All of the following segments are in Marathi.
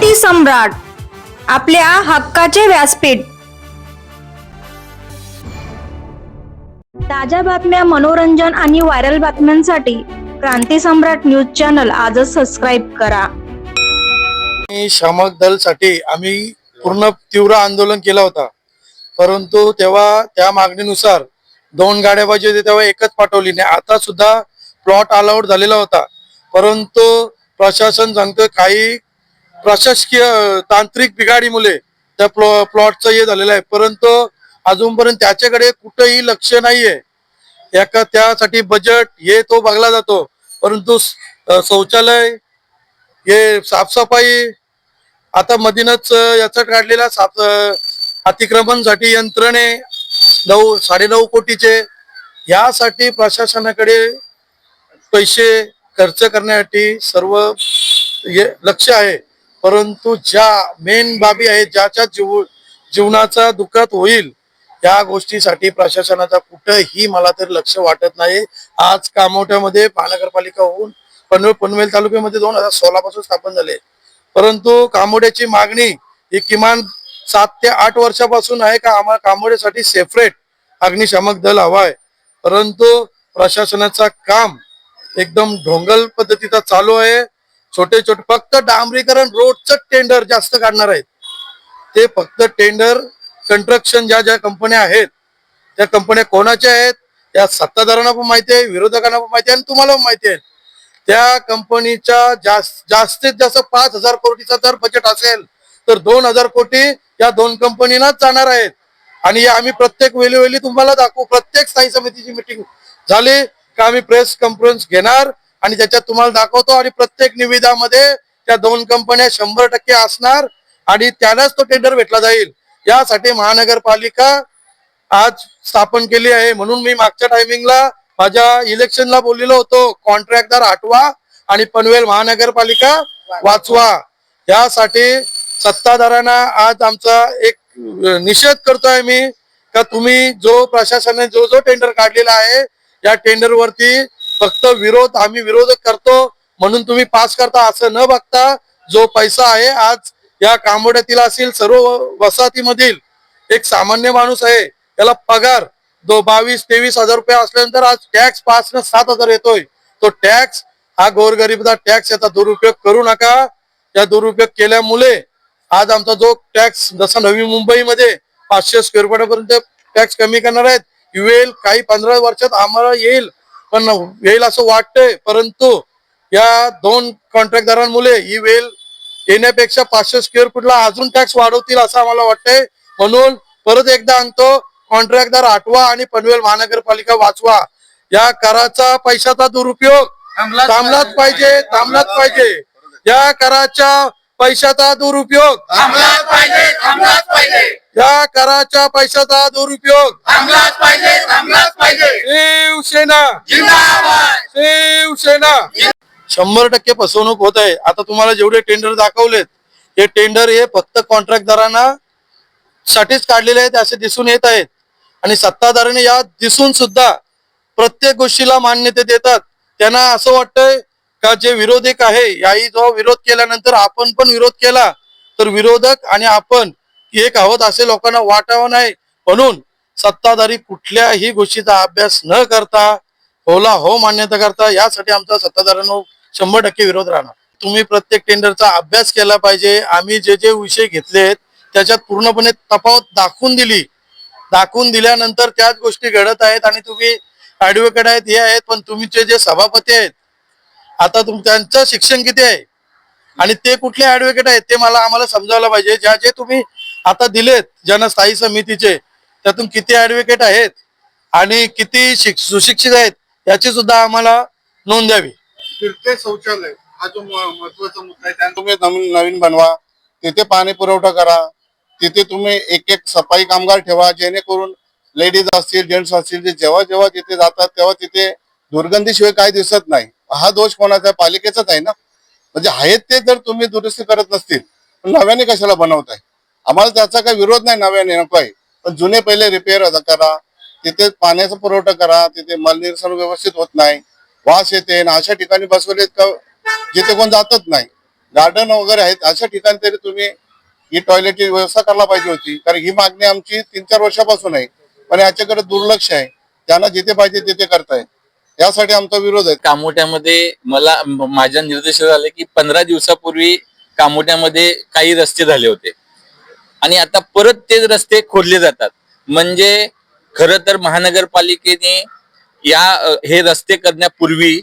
क्रांती सम्राट, आपल्या हक्काचे व्यासपीठ. ताज्या बातम्या, मनोरंजन आणि व्हायरल बातम्यांसाठी क्रांती सम्राट न्यूज चॅनल आजच सबस्क्राईब करा. शामक दलसाठी आम्ही पूर्ण तीव्र आंदोलन केला होता, परंतु तेव्हा त्या मागणीनुसार 2 गाड्या पाहिजे होत्या, तेव्हा एकच पाठवली नाही. आता सुद्धा प्लॉट अलाउड झालेला होता, परंतु प्रशासन सांगतं काही प्रशासकीय तांत्रिक बिघाडीमुळे त्या प्लॉटचं हे झालेलं आहे, परंतु अजूनपर्यंत त्याच्याकडे कुठेही लक्ष नाहीये. त्यासाठी बजेट हे तो बघला जातो, परंतु शौचालय हे साफसफाई आता मधीनच याचा काढलेला अतिक्रमणसाठी यंत्रणे 9.5 कोटीचे यासाठी प्रशासनाकडे पैसे खर्च करण्यासाठी सर्व लक्ष आहे, परंतु ज्या मेन बाबी आहेत ज्याच्या जीवनाचा दुःखात होईल या गोष्टीसाठी प्रशासनाचा कुठेही मला तर लक्ष वाटत नाही. आज कामोठ्यामध्ये महानगरपालिका होऊन पनवेल तालुक्यामध्ये 2016 पासून स्थापन झाले, परंतु कामोड्याची मागणी ही किमान 7 ते 8 वर्षापासून आहे का आम्हाला कामोड्यासाठी सेपरेट अग्निशामक दल हवा आहे. परंतु प्रशासनाचा काम एकदम ढोंगल पद्धतीचा चालू आहे. छोटे फक्त डांबरीकरण रोडचं टेंडर जास्त काढणार आहेत. ते फक्त टेंडर कंस्ट्रक्शन ज्या कंपन्या आहेत त्या कंपन्या कोणाच्या आहेत या सत्ताधाऱ्यांना पण माहिती आहे, विरोधकांना पण माहिती आहे आणि तुम्हाला पण माहिती आहे. त्या कंपनीच्या जास्तीत जास्त 5,000 कोटीचा जर बजेट असेल तर 2,000 कोटी या 2 कंपनीनाच जाणार आहेत. आणि आम्ही प्रत्येक वेळोवेळी तुम्हाला दाखवू. प्रत्येक स्थायी समितीची मिटिंग झाली का आम्ही प्रेस कॉन्फरन्स घेणार आणि त्याच्यात तुम्हाला दाखवतो. आणि प्रत्येक निविदामध्ये त्या 2 कंपन्या 100% असणार आणि त्यालाच तो टेंडर भेटला जाईल. यासाठी महानगरपालिका आज स्थापन केली आहे. म्हणून मी मागच्या टायमिंगला माझ्या इलेक्शनला बोललेलो होतो, कॉन्ट्रॅक्टदार हटवा आणि पनवेल महानगरपालिका वाचवा. यासाठी सत्ताधाऱ्यांना आज आमचा एक निषेध करतोय मी का तुम्ही जो प्रशासनाने जो टेंडर काढलेला आहे या टेंडर वरती फक्त आम्ही विरोध करतो म्हणून तुम्ही पास करता असं न बघता जो पैसा आहे आज या कामोड्यातील असेल सर्व वसाहतीमधील एक सामान्य माणूस आहे त्याला पगार 22-23 हजार रुपये असल्यानंतर आज टॅक्स 5 न 7 हजार येतोय. तो टॅक्स हा गोरगरीबचा टॅक्स याचा दुरुपयोग करू नका. या दुरुपयोग केल्यामुळे आज आमचा जो टॅक्स जसा नवी मुंबईमध्ये 500 स्क्वेअर फुटापर्यंत टॅक्स कमी करणार आहेत, येईल काही 15 वर्षात आम्हाला येईल पण येईल असं वाटतंय. परंतु या 2 कॉन्ट्रॅक्टदारांमुळे ही वेळ येण्यापेक्षा 500 स्क्वेअर फुटला अजून टॅक्स वाढवतील असं आम्हाला वाटतंय. म्हणून परत एकदा आणतो, कॉन्ट्रॅक्टदार हटवा आणि पनवेल महानगरपालिका वाचवा. या कराचा पैशाचा दुरुपयोग थांबलाच पाहिजे. या कराच्या पैशाचा दुरुपयोग थांबलाच पाहिजे. या कराच्या पैशाचा दुरुपयोग थांबलाच पाहिजे. शिवसेना जिंदाबाद. शिवसेना. 100% फसवणूक होत आहे. आता तुम्हाला जेवढे टेंडर दाखवलेत हे टेंडर हे फक्त कॉन्ट्रॅक्टदारांना साठीच काढलेले आहेत असे दिसून येत आहेत. आणि सत्ताधाऱ्यांनी या दिसून सुद्धा प्रत्येक गोष्टीला मान्यता देतात. त्यांना असं वाटतंय का जे विरोधक आहे याही जो विरोध केल्यानंतर आपण पण विरोध केला तर विरोधक आणि आपण एक आहोत असे लोकांना वाटावं नाही. म्हणून सत्ताधारी कुठल्याही गोष्टीचा अभ्यास न करता होला हो मान्यता करता. यासाठी आमचा सत्ताधाऱ्यांना 100% विरोध राहणार. तुम्ही प्रत्येक टेंडरचा अभ्यास केला पाहिजे. आम्ही जे विषय घेतलेत त्याच्यात पूर्णपणे तफावत दाखवून दिल्यानंतर त्याच गोष्टी घडत आहेत. आणि तुम्ही ऍडव्होकेट आहेत हे आहेत पण तुमचे जे सभापती आहेत आता त्यांचं शिक्षण किती आहे आणि ते कुठले ऍडव्होकेट आहेत ते आम्हाला समजायला पाहिजे. जे तुम्ही आता दिलेत जनस्थायी समितीचे त्यातून किती ऍडव्होकेट आहेत आणि किती सुशिक्षित आहेत याची सुद्धा आम्हाला नोंद द्यावी. फिरते शौचालय हा जो महत्वाचा मुद्दा आहे त्याला तुम्ही नवीन बनवा, तिथे पाणी पुरवठा करा, तिथे तुम्ही एक सफाई कामगार ठेवा जेणेकरून लेडीज असतील जेंट्स असतील ते जेव्हा तिथे जातात तेव्हा तिथे दुर्गंधीशिवाय काय दिसत नाही. हा दोष कोणाचा आहे? पालिकेचाच आहे ना. म्हणजे आहेत ते जर तुम्ही दुरुस्ती करत नसतील नव्याने कशाला बनवताय? आम्हाला त्याचा काही विरोध नाही, नव्याने नको आहे, पण जुने पहिले रिपेअर करा, तिथे पाण्याचा पुरवठा करा, तिथे मलनिर्सरण व्यवस्थित होत नाही, वास येते. अशा ठिकाणी बसवले जिथे कोण जातच नाही. गार्डन वगैरे आहेत अशा ठिकाणी तरी तुम्ही ही टॉयलेटची व्यवस्था करायला पाहिजे होती. कारण ही मागणी आमची 3-4 वर्षापासून आहे, पण याच्याकडे दुर्लक्ष आहे. त्यांना जिथे पाहिजे तिथे करताय, यासाठी आमचा विरोध आहे. कामोट्यामध्ये मला माझ्या निर्देश झाले की 15 दिवसापूर्वी कामोट्यामध्ये काही रस्ते झाले होते आणि आता परत ते रस्ते खोदले जातात. म्हणजे खरं तर महानगरपालिकेने हे रस्ते करण्यापूर्वी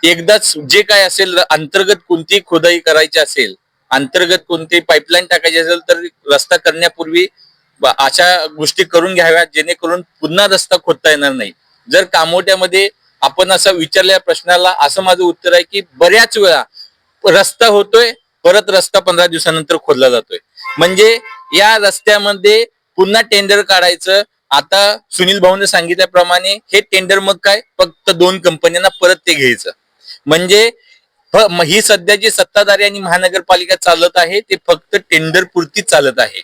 एकदाच जे काय असेल अंतर्गत कोणती खोदाई करायची असेल, अंतर्गत कोणती पाईपलाईन टाकायची असेल तर रस्ता करण्यापूर्वी अशा गोष्टी करून घ्याव्यात जेणेकरून पुन्हा रस्ता खोदता येणार नाही. जर कामोट्यामध्ये आपण असं विचारलेल्या प्रश्नाला असं माझं उत्तर आहे की बऱ्याच वेळा रस्ता होतोय परत रस्ता 15 दिवसानंतर खोदला जातोय. म्हणजे या रस्त्यामध्ये पुन्हा टेंडर काढायचं. आता सुनील भाऊने सांगितल्याप्रमाणे हे टेंडर मग काय फक्त 2 कंपन्यांना परत ते घ्यायचं. म्हणजे ही सध्या जी सत्ताधारी आणि महानगरपालिका चालत आहे ते फक्त टेंडर पुरती चालत आहे.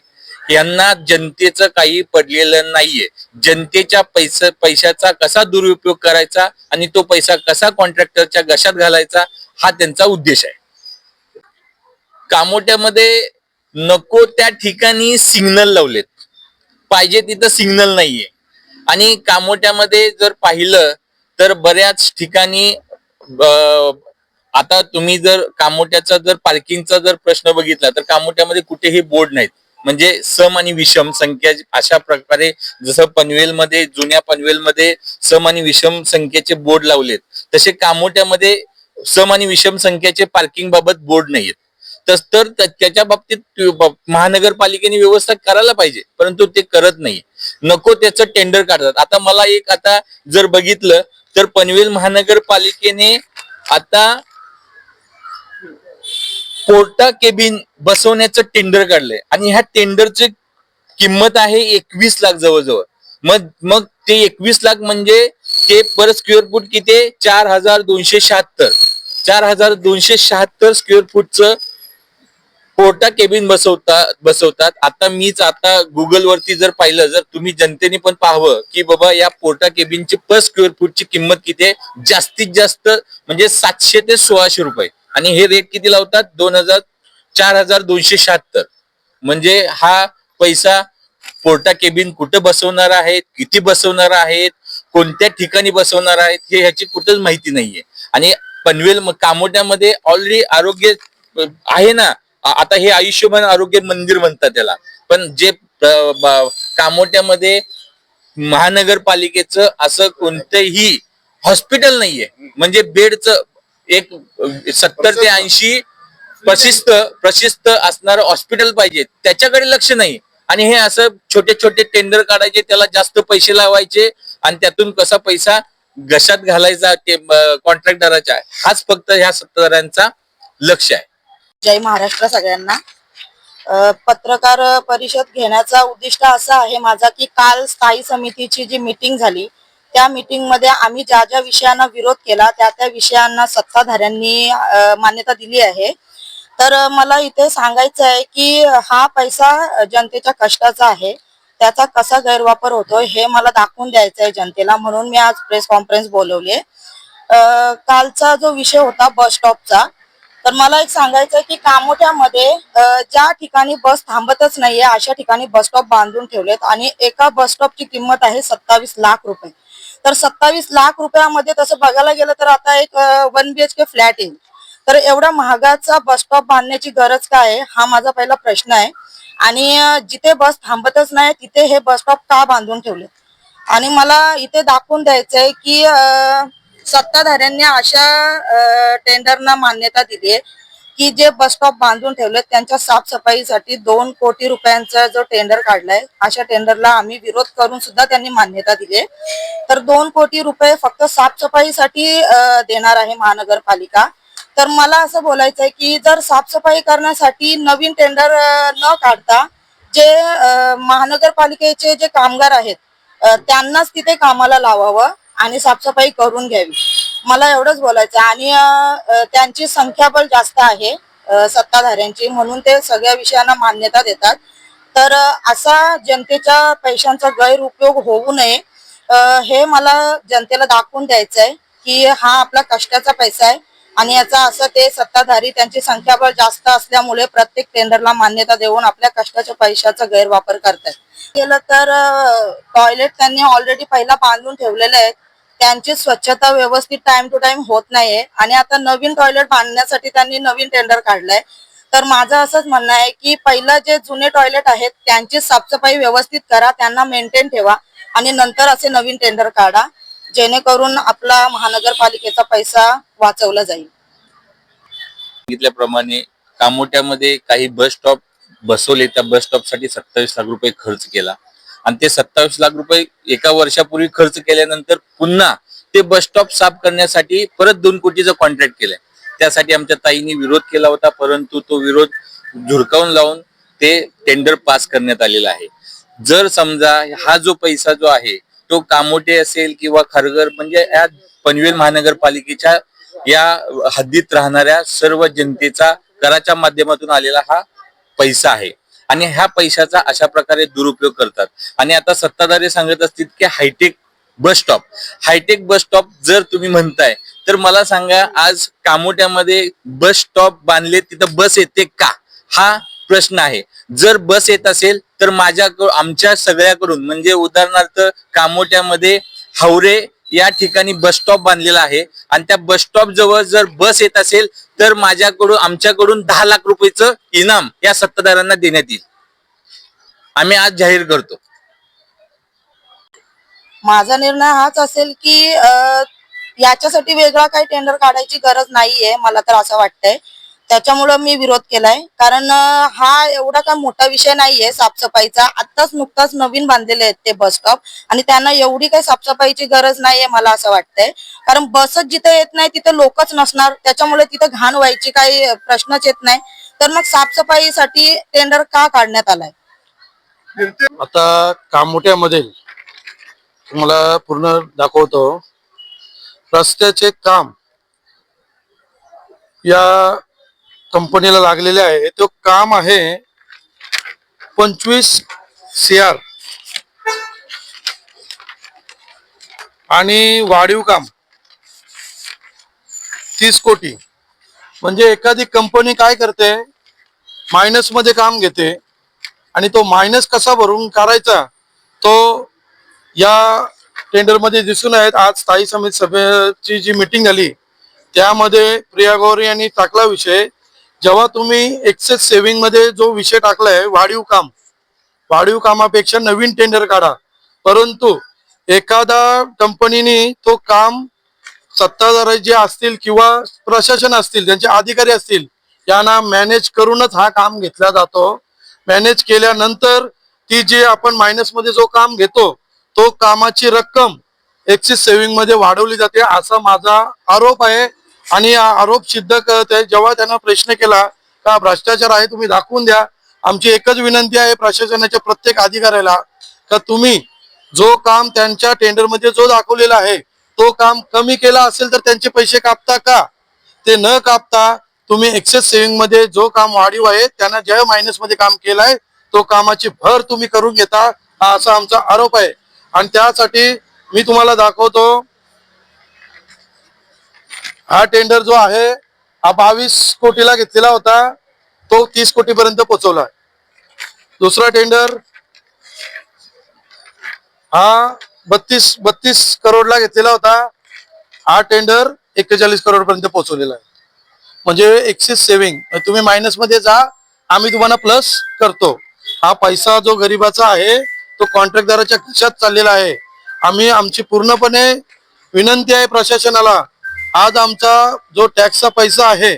यांना जनतेचं काही पडलेलं नाहीये. जनतेच्या पैशाचा कसा दुरुपयोग करायचा आणि तो पैसा कसा कॉन्ट्रॅक्टरच्या घशात घालायचा हा त्यांचा उद्देश आहे. कामोट्यामध्ये नको त्या ठिकाणी सिग्नल लावलेत, पाहिजे तिथं सिग्नल नाहीये. आणि कामोट्यामध्ये जर पाहिलं तर बऱ्याच ठिकाणी आता तुम्ही जर कामोट्याचा जर पार्किंगचा जर प्रश्न बघितला तर कामोट्यामध्ये कुठेही बोर्ड नाहीत. म्हणजे सम आणि विषम संख्या अशा प्रकारे जसं पनवेलमध्ये जुन्या पनवेलमध्ये सम आणि विषम संख्येचे बोर्ड लावलेत तसे कामोट्यामध्ये सम आणि विषम संख्येचे पार्किंग बाबत बोर्ड नाहीयेत. तर त्याच्या बाबतीत महानगरपालिकेने व्यवस्था करायला पाहिजे परंतु ते करत नाही. नको त्याचं टेंडर काढतात. आता जर बघितलं तर पनवेल महानगरपालिकेने आता पोर्टा केबिन बसवण्याचं टेंडर काढलंय आणि ह्या टेंडरची किंमत आहे 21 लाख जवळजवळ. मग ते 21 लाख म्हणजे ते पर स्क्वेअर फूट किती 4,276 स्क्वेअर फूटचं पोर्टा केबिन बसवतात. आता गुगल वरती जर पाहिलं जर तुम्ही जनतेने पण पाहावं की बाबा या पोर्टा केबिनची पर स्क्वेअर फूटची किंमत किती आहे, जास्तीत जास्त म्हणजे 700 ते 1600 रुपये आणि हे रेट किती लावतात 4,276. म्हणजे हा पैसा पोर्टा केबिन कुठं बसवणार आहेत, किती बसवणार आहेत, कोणत्या ठिकाणी बसवणार आहेत हे ह्याची कुठंच माहिती नाहीये. आणि पनवेल कामोट्यामध्ये ऑलरेडी आरोग्य आहे ना, आता हे आयुष्यमान आरोग्य मंदिर म्हणतात त्याला, पण जे कामोट्यामध्ये महानगरपालिकेचं असं कोणतंही हॉस्पिटल नाहीये. म्हणजे बेडचं एक 70 ते 80 प्रशिस्त असणारं हॉस्पिटल पाहिजे, त्याच्याकडे लक्ष नाही. आणि हे असं छोटे छोटे टेंडर काढायचे, त्याला जास्त पैसे लावायचे आणि त्यातून कसा पैसा घशात घालायचा कॉन्ट्रॅक्टराच्या, हाच फक्त ह्या सत्ताधाऱ्यांचा लक्ष आहे. जय महाराष्ट्र सगळ्यांना. पत्रकार परिषद घेण्याचा उद्दिष्ट असा आहे माझा की काल स्थायी समितीची जी मीटिंग झाली त्या मीटिंग मध्ये आम्ही ज्या ज्या विषयांना विरोध केला त्या विषयांना सत्ताधाऱ्यांनी मान्यता दिली आहे. तर मला इथे सांगायचं आहे की हा पैसा जनतेच्या कष्टाचा आहे, त्याचा कसा गैरवापर होतोय हे मला दाखवून द्यायचं आहे जनतेला, म्हणून मी आज प्रेस कॉन्फरन्स बोलवली. कालचा जो विषय होता बस स्टॉपचा, तर मला एक सांगायचं की कामोठ्यामध्ये ज्या ठिकाणी बस थांबतच नाहीये अशा ठिकाणी बस स्टॉप बांधून ठेवलेत आणि एका बस स्टॉपची किंमत आहे 27 लाख रुपये. तर 27 लाख रुपयामध्ये तसं बघायला गेलं तर आता एक 1 BHK फ्लॅट येईल. तर एवढा महागाचा बस स्टॉप बांधण्याची गरज काय आहे हा माझा पहिला प्रश्न आहे. आणि जिथे बस थांबतच नाही तिथे हे बस स्टॉप का बांधून ठेवले. आणि मला इथे दाखवून द्यायचंय की सत्ताधाऱ्यांनी अशा टेंडरना मान्यता दिली आहे की जे बस स्टॉप बांधून ठेवलेत त्यांच्या साफसफाईसाठी 2 कोटी रुपयांचा जो टेंडर काढलाय अशा टेंडरला आम्ही विरोध करून सुद्धा त्यांनी मान्यता दिली आहे. तर 2 कोटी रुपये फक्त साफसफाईसाठी देणार आहे महानगरपालिका. तर मला असं बोलायचं आहे की जर साफसफाई करण्यासाठी नवीन टेंडर न काढता जे महानगरपालिकेचे जे कामगार आहेत त्यांनाच तिथे कामाला लावावं आणि साफसफाई करून घ्यावी, मला एवढंच बोलायचं. आणि त्यांची संख्याबळ जास्त आहे सत्ताधाऱ्यांची, म्हणून ते सगळ्या विषयांना मान्यता देतात. तर असा जनतेच्या पैशांचा गैरउपयोग होऊ नये हे मला जनतेला दाखवून द्यायचं आहे की हा आपला कष्टाचा पैसा आहे आणि याचा असं ते सत्ताधारी त्यांची संख्याबळ जास्त असल्यामुळे प्रत्येक टेंडरला मान्यता देऊन आपल्या कष्टाच्या पैशाचा गैरवापर करतात. केलं तर टॉयलेट त्यांनी ऑलरेडी पहिला बांधून ठेवलेले आहेत, त्यांची स्वच्छता व्यवस्थित टाइम टू टाइम होत नाहीये आणि आता नवीन टॉयलेट बांधण्यासाठी त्यांनी नवीन टेंडर काढलंय. तर माझं असंच म्हणणं आहे की पहिलं जे जुने टॉयलेट आहेत त्यांची साफसफाई व्यवस्थित करा, त्यांना मेंटेन ठेवा आणि नंतर असे नवीन टेंडर काढा, जेणेकरून आपला महानगरपालिकेचा पैसा वाचवला जाईल. सांगितल्याप्रमाणे कामोट्यामध्ये काही बस स्टॉप बसवले, त्या बस स्टॉप साठी 27 लाख रुपये खर्च केला आणि ते 27 लाख रुपये एका वर्षापूर्वी खर्च केल्यानंतर पुन्हा ते बस स्टॉप साफ करण्यासाठी परत 2 कोटीचं कॉन्ट्रॅक्ट केलंय. त्यासाठी आमच्या ताईंनी विरोध केला होता, परंतु तो विरोध झुडकावून लावून ते टेंडर पास करण्यात आलेला आहे. जर समजा हा जो पैसा जो आहे तो कामोटे असेल किंवा खारघर म्हणजे या पनवेल महानगरपालिकेच्या या हद्दीत राहणाऱ्या सर्व जनतेचा कराच्या माध्यमातून आलेला हा पैसा आहे आणि ह्या पैशाचा अशा प्रकारे दुरुपयोग करतात. आणि आता सत्ताधारी सांगत असतील की हायटेक बस स्टॉप जर तुम्ही म्हणताय तर मला सांगा, आज कामोट्यामध्ये बस स्टॉप बांधले, तिथं बस येते का, हा प्रश्न आहे. जर बस येत असेल तर आमच्या सगळ्याकडून म्हणजे उदाहरणार्थ कामोट्यामध्ये हावरे या ठिकाणी बस स्टॉप बांधलेला आहे आणि त्या बस स्टॉप जवळ जर बस येत असेल तर आमच्याकडून 10 लाख रुपयाचं इनाम या सत्ताधाऱ्यांना देण्यात येईल. आम्ही आज जाहीर करतो. माझा निर्णय हाच असेल की याच्यासाठी वेगळा काही टेंडर काढायची गरज नाहीये, मला तर असं वाटतंय. त्याच्यामुळे मी विरोध केलाय, कारण हा एवढा काय मोठा विषय नाहीये साफसफाईचा. आत्ताच नुकताच नवीन बांधलेले आहेत ते बस स्टॉप आणि त्यांना एवढी काही साफसफाईची गरज नाहीये मला असं वाटतंय. कारण बसच जिथे येत नाही तिथे लोकच नसणार, त्याच्यामुळे तिथे घाण व्हायची काही प्रश्नच येत नाही. तर मग साफसफाईसाठी टेंडर का काढण्यात आलाय? आता कामोट्यामध्ये तुम्हाला पूर्ण दाखवतो. रस्त्याचे काम या कंपनीला लागलेले आहे. तो काम आहे 25 CR आणि वाढीव काम 30 कोटी. म्हणजे एखादी कंपनी काय करते, मायनस मध्ये काम घेते आणि तो मायनस कसा भरून काढायचा तो या टेंडर मध्ये दिसून आहेत. आज स्थायी समिती सभेची जी मीटिंग झाली त्यामध्ये प्रिया गौरी यांनी टाकला विषय, जेव्हा तुम्ही एक्सेस सेव्हिंग मध्ये जो विषय टाकलाय वाढीव कामापेक्षा नवीन टेंडर काढा. परंतु एखादा कंपनीने तो काम सत्ताधारी जे असतील किंवा प्रशासन असतील, ज्यांचे अधिकारी असतील, यांना मॅनेज करूनच हा काम घेतला जातो. मॅनेज केल्यानंतर ती जे आपण मायनस मध्ये जो काम घेतो तो कामाची रक्कम एक्सिस सेव्हिंग मध्ये वाढवली जाते, असा माझा आरोप आहे. आणि हा आरोप सिद्ध करते. जेव्हा त्यांना प्रश्न केला का भ्रष्टाचार आहे तुम्ही दाखवून द्या, आमची एकच विनंती आहे प्रशासनाच्या प्रत्येक अधिकाऱ्याला का तुम्ही जो काम त्यांच्या टेंडर मध्ये जो दाखवलेला आहे तो काम कमी केला असेल तर त्यांचे पैसे कापता का, ते न कापता तुम्ही एक्सेस सेव्हिंग मध्ये जो काम वाढीव आहे त्यांना ज्या मायनस मध्ये काम केलाय तो कामाची भर तुम्ही करून घेता, हा असा आमचा आरोप आहे. आणि त्यासाठी मी तुम्हाला दाखवतो, हा टेंडर जो आहे हा 22 कोटीला घेतलेला होता, तो 30 कोटीपर्यंत पोहोचवला. दुसरा टेंडर हा 32 करोडला घेतलेला होता, हा टेंडर 41 करोड पर्यंत पोहोचवलेला आहे. म्हणजे एक्सिस सेव्हिंग तुम्ही मायनस मध्ये जा, आम्ही तुम्हाला प्लस करतो. हा पैसा जो गरिबाचा आहे तो कॉन्ट्रॅक्टदाराच्या खिशात चाललेला आहे. आमची पूर्णपणे विनंती आहे प्रशासनाला, आज आमचा जो टॅक्सचा पैसा आहे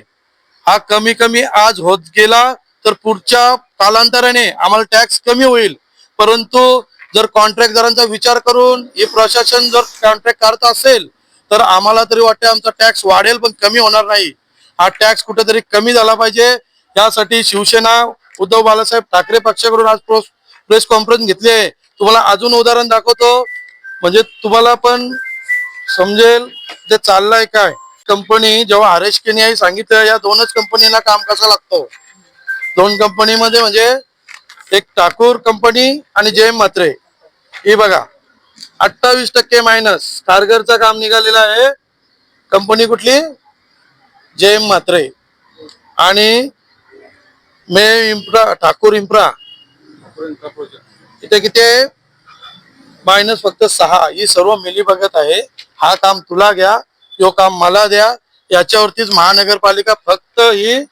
हा कमी आज होत गेला तर पुढच्या कालांतराने आम्हाला टॅक्स कमी होईल. परंतु जर कॉन्ट्रॅक्टदारांचा विचार करून हे प्रशासन जर कॉन्ट्रॅक्ट करत असेल तर आम्हाला तरी वाटते आमचा टॅक्स वाढेल पण कमी होणार नाही. हा टॅक्स कुठेतरी कमी झाला पाहिजे. यासाठी शिवसेना उद्धव बाळासाहेब ठाकरे पक्षाकडून आज प्रेस कॉन्फरन्स घेतली आहे. तुम्हाला अजून उदाहरण दाखवतो म्हणजे तुम्हाला पण समजेल ते चाललंय काय. कंपनी जेव्हा हरेश केनियाई सांगितलं या दोनच कंपनीला काम कसं लागतं, 2 कंपनीमध्ये म्हणजे एक ठाकूर कंपनी आणि जयम म्हात्रे, हे बघा 28% मायनस खारघरचं काम निघालेलं आहे. कंपनी कुठली, जयम म्हात्रे आणि मे इम्प्रा ठाकूर इम्प्रा इथे किती आहे मायनस फक्त 6. ही सर्व मिली बघत आहे. हा काम तुला घ्या, यो काम मला द्या. याच्यावरतीच महानगरपालिका फक्त ही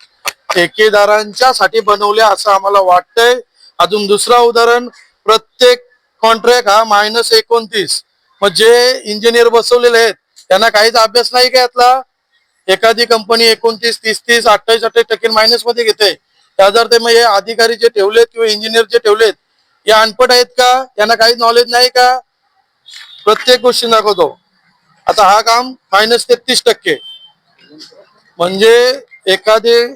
ठेकेदारांच्या साठी बनवल्या असं आम्हाला वाटतंय. अजून दुसरा उदाहरण, प्रत्येक कॉन्ट्रॅक्ट हा -29. मग जे इंजिनियर बसवलेले आहेत त्यांना काहीच अभ्यास नाही का यातला. एखादी कंपनी 29, 30, 30, 28% मायनस मध्ये घेते. जर ते मग हे अधिकारी जे ठेवलेत किंवा इंजिनियर जे ठेवलेत हे अनपढ आहेत का, त्यांना काही नॉलेज नाही का. प्रत्येक गोष्टी दाखवतो. आता हा काम -33%, म्हणजे एखादे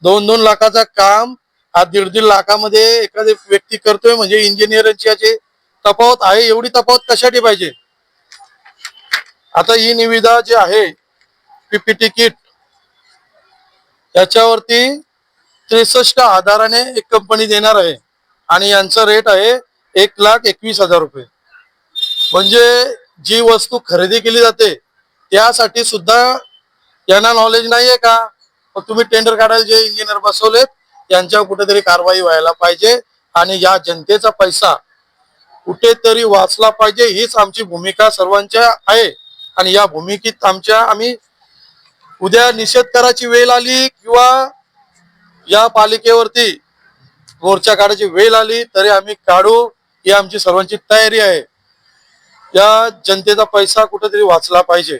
2-2 लाखाचा काम हा 1.5 लाखामध्ये एखादी व्यक्ती करतोय. म्हणजे इंजिनियरची याची तफावत आहे. एवढी तफावत कशासाठी पाहिजे. आता ही निविदा जी आहे पीपीटी किट, याच्यावरती 63,000 एक कंपनी देणार आहे आणि यांचा रेट आहे 1,21,000 रुपये. म्हणजे जी वस्तू खरेदी केली जाते त्यासाठी सुद्धा यांना नॉलेज नाहीये का. मग तुम्ही टेंडर काढायला जे इंजिनियर बसवलेत यांच्यावर कुठेतरी कारवाई व्हायला पाहिजे आणि या जनतेचा पैसा कुठेतरी वाचला पाहिजे. हीच आमची भूमिका सर्वांच्या आहे आणि या भूमिकेत आम्ही उद्या निषेध करायची वेळ आली किंवा या पालिकेवरती मोर्चा काढायची वेळ आली तरी आम्ही काढू. ही आमची सर्वांची तयारी आहे. या जनतेचा पैसा कुठेतरी वाचला पाहिजे.